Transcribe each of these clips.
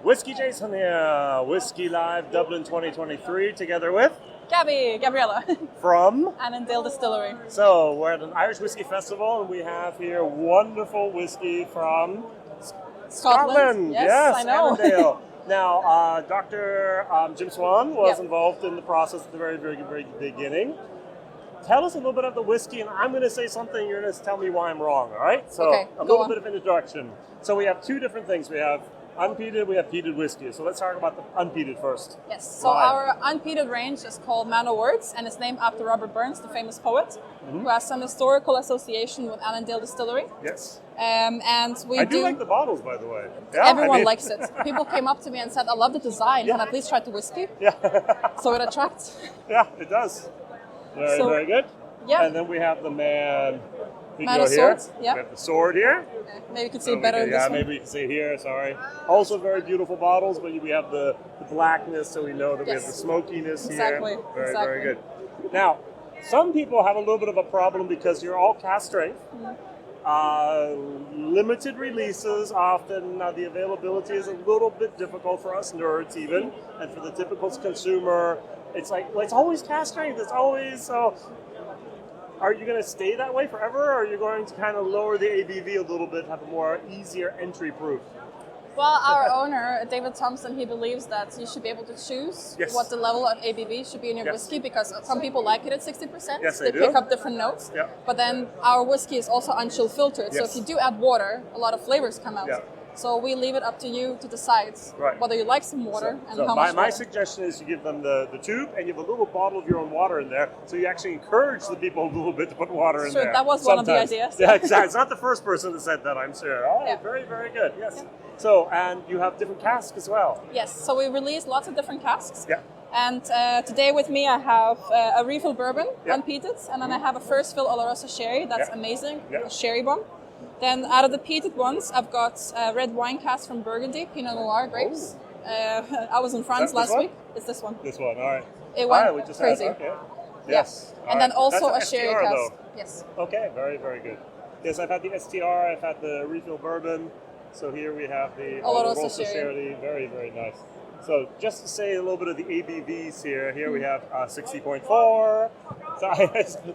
WhiskyJason here, Whisky Live Dublin 2023, together with Gabrielė from Annandale Distillery. So we're at an Irish whiskey festival, and we have here wonderful whiskey from Scotland. Yes, I know. Annandale. Now, Dr. Jim Swan was involved in the process at the very, very, very beginning. Tell us a little bit of the whiskey, and I'm going to say something. You're going to tell me why I'm wrong. All right? So okay, a little bit of introduction. So we have two different things. We have unpeated, we have peated whiskey. So let's talk about the unpeated first. Yes, so our unpeated range is called Man of Words, and it's named after Robert Burns, the famous poet, who has some historical association with Annandale Distillery. Yes. And I do like the bottles, by the way. Yeah, everyone likes it. People came up to me and said, I love the design, can I please try the whiskey? Yeah. So it attracts. Yeah, it does. Very good. Yeah. And then we have the Man of Swords. Yeah. We have the sword here. Okay. Maybe you can see it better in this one. Maybe you can see it here, sorry. Also very beautiful bottles, but we have the blackness, so we know that we have the smokiness here. Very, very good. Now, some people have a little bit of a problem because you're all cask strength. Limited releases often. Now, the availability is a little bit difficult for us nerds even, and for the typical consumer, it's like, well, it's always cask strength. It's always so. Are you going to stay that way forever, or are you going to kind of lower the ABV a little bit, have a more easier entry proof? Well, our owner, David Thompson, he believes that you should be able to choose what the level of ABV should be in your whiskey, because some people like it at 60%. Yes, they pick up different notes. Yeah. But then our whiskey is also unchill filtered, so if you do add water, a lot of flavors come out. Yeah. So we leave it up to you to decide whether you like some water and how much my suggestion is you give them the tube, and you have a little bottle of your own water in there, so you actually encourage the people a little bit to put water in there. Sure, that was one of the ideas. Yeah, exactly. It's not the first person that said that, I'm sure. Oh, very, very good. Yes. Yeah. So, and you have different casks as well. Yes, so we released lots of different casks. Yeah. And today with me I have a refill bourbon, unpeated, and then I have a first fill Oloroso sherry, that's amazing, a sherry bomb. Then out of the peated ones, I've got red wine cask from Burgundy, Pinot Noir grapes. I was in France last week. It's this one. This one, all right. It went crazy. Yes. And then also a That's sherry STR, cask. though. Yes. Okay, very, very good. Yes, I've had the STR, I've had the refill bourbon. So here we have the Oloroso sherry. Very, very nice. So just to say a little bit of the ABVs here we have 60.4.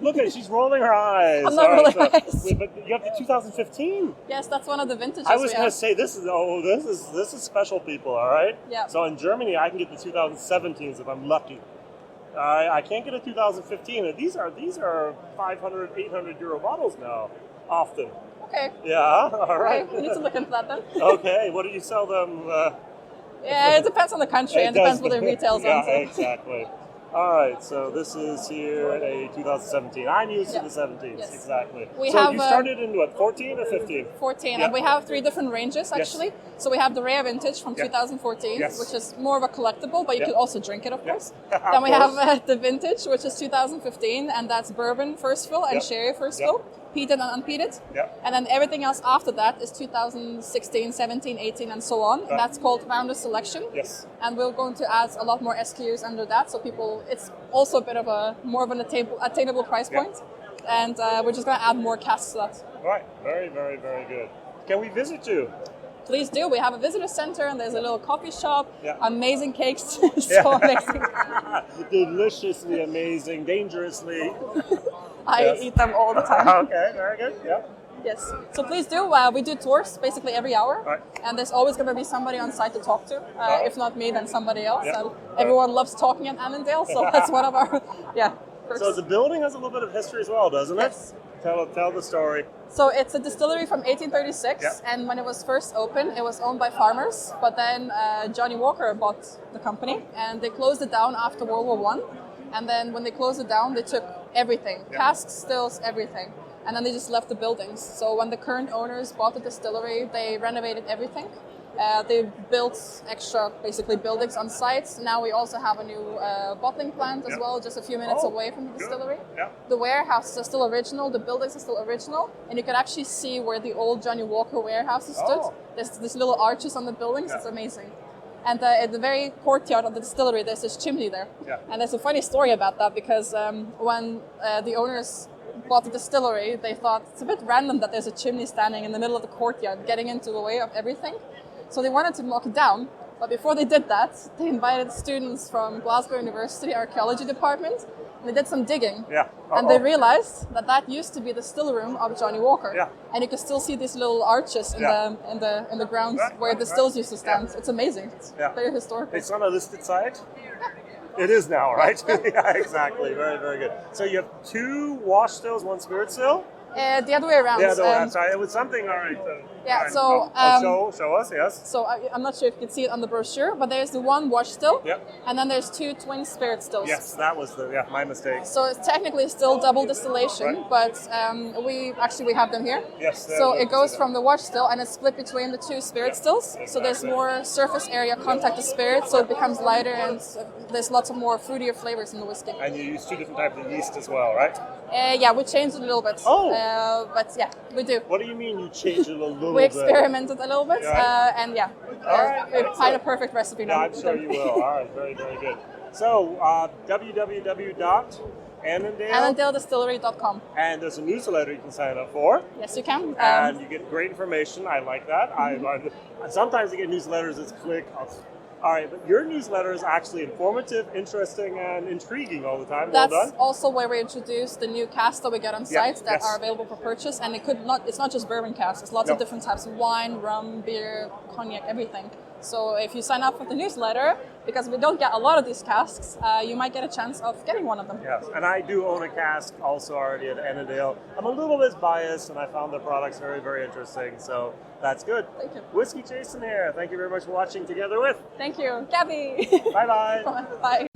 Look at it, she's rolling her eyes. I'm not rolling my eyes. But you have the 2015. Yes, that's one of the vintages. I was going to say this is special, people. All right. Yeah. So in Germany, I can get the 2017s if I'm lucky. I can't get a 2015. And these are 500, 800 euro bottles now, often. Okay. Yeah. All right. Okay, we need to look into that then. Okay. What do you sell them? Yeah, it depends on the country and depends what the retail's on. Yeah, exactly. All right, so this is here a 2017. I'm used to the 17s, exactly. You started in what, 14 or 15? 14, and we have 3 different ranges actually. So we have the rare vintage from 2014, which is more of a collectible, but you could also drink it, of course. Then we have the vintage, which is 2015, and that's bourbon first fill and sherry first fill. Peated and unpeated. And then everything else after that is 2016, 17, 18, and so on. And that's called Founder Selection. Yes. And we're going to add a lot more SKUs under that, so people, it's also a bit of more of an attainable price point. And we're just going to add more casks to that. Right. Very, very, very good. Can we visit you? Please do. We have a visitor center and there's a little coffee shop. Amazing cakes. So amazing. Deliciously amazing. Dangerously. I eat them all the time. Okay, very good. Yeah. Yes. So please do. We do tours basically every hour. And there's always going to be somebody on site to talk to. If not me, then somebody else. And everyone loves talking at Annandale, so that's one of our perks. So the building has a little bit of history as well, doesn't it? Yes. Tell the story. So it's a distillery from 1836, and when it was first opened, it was owned by farmers. But then Johnny Walker bought the company, and they closed it down after World War I. And then when they closed it down, they took everything, casks, stills, everything. And then they just left the buildings. So when the current owners bought the distillery, they renovated everything. They built extra, basically, buildings on site. Now we also have a new bottling plant as well, just a few minutes away from the distillery. The warehouse is still original, the buildings are still original, and you can actually see where the old Johnny Walker warehouses stood. There's these little arches on the buildings, it's amazing. And in the very courtyard of the distillery, there's this chimney there. And there's a funny story about that, because when the owners bought the distillery, they thought it's a bit random that there's a chimney standing in the middle of the courtyard, getting into the way of everything. So they wanted to knock it down, But before they did that, they invited students from Glasgow University Archeology department. And they did some digging. Yeah. And they realized that that used to be the still room of Johnny Walker. Yeah. And you can still see these little arches in the ground where the stills used to stand. It's amazing. It's very historical. It's on a listed site? It is now, right? Yeah, exactly. Very, very good. So you have 2 wash stills, 1 spirit still? The other way around. The other way. I'm sorry. It was something. All right. Yeah. All right. So show us. Yes. So I'm not sure if you can see it on the brochure, but there's the 1 wash still, Yep. and then there's 2 twin spirit stills. Yes, that was my mistake. So it's technically still double distillation, but we have them here. Yes. So it goes from the wash still, and it's split between the 2 spirit stills. So there's more surface area contact with spirit, so it becomes lighter, and there's lots of more fruitier flavors in the whiskey. And you use 2 different types of yeast as well, right? Yeah, we changed it a little bit. Oh. But yeah, we do. What do you mean you changed it a little We bit? experimented a little bit, and we find a perfect recipe now. Yeah, I'm sure you will. All right, very, very good. So, Annandaledistillery.com. And there's a newsletter you can sign up for. Yes, you can. And you get great information. I like that. Sometimes you get newsletters that's quick. All right, but your newsletter is actually informative, interesting, and intriguing all the time. That's well done. also where we introduce the new casks that we get on site that are available for purchase. And it's not just bourbon casks. It's lots of different types of wine, rum, beer, cognac, everything. So if you sign up for the newsletter, because we don't get a lot of these casks, you might get a chance of getting one of them. Yes, and I do own a cask also already at Annandale. I'm a little bit biased, and I found the products very, very interesting. So that's good. Thank you. WhiskyJason here. Thank you very much for watching together with. Thank you. Gabby. Bye-bye. Bye.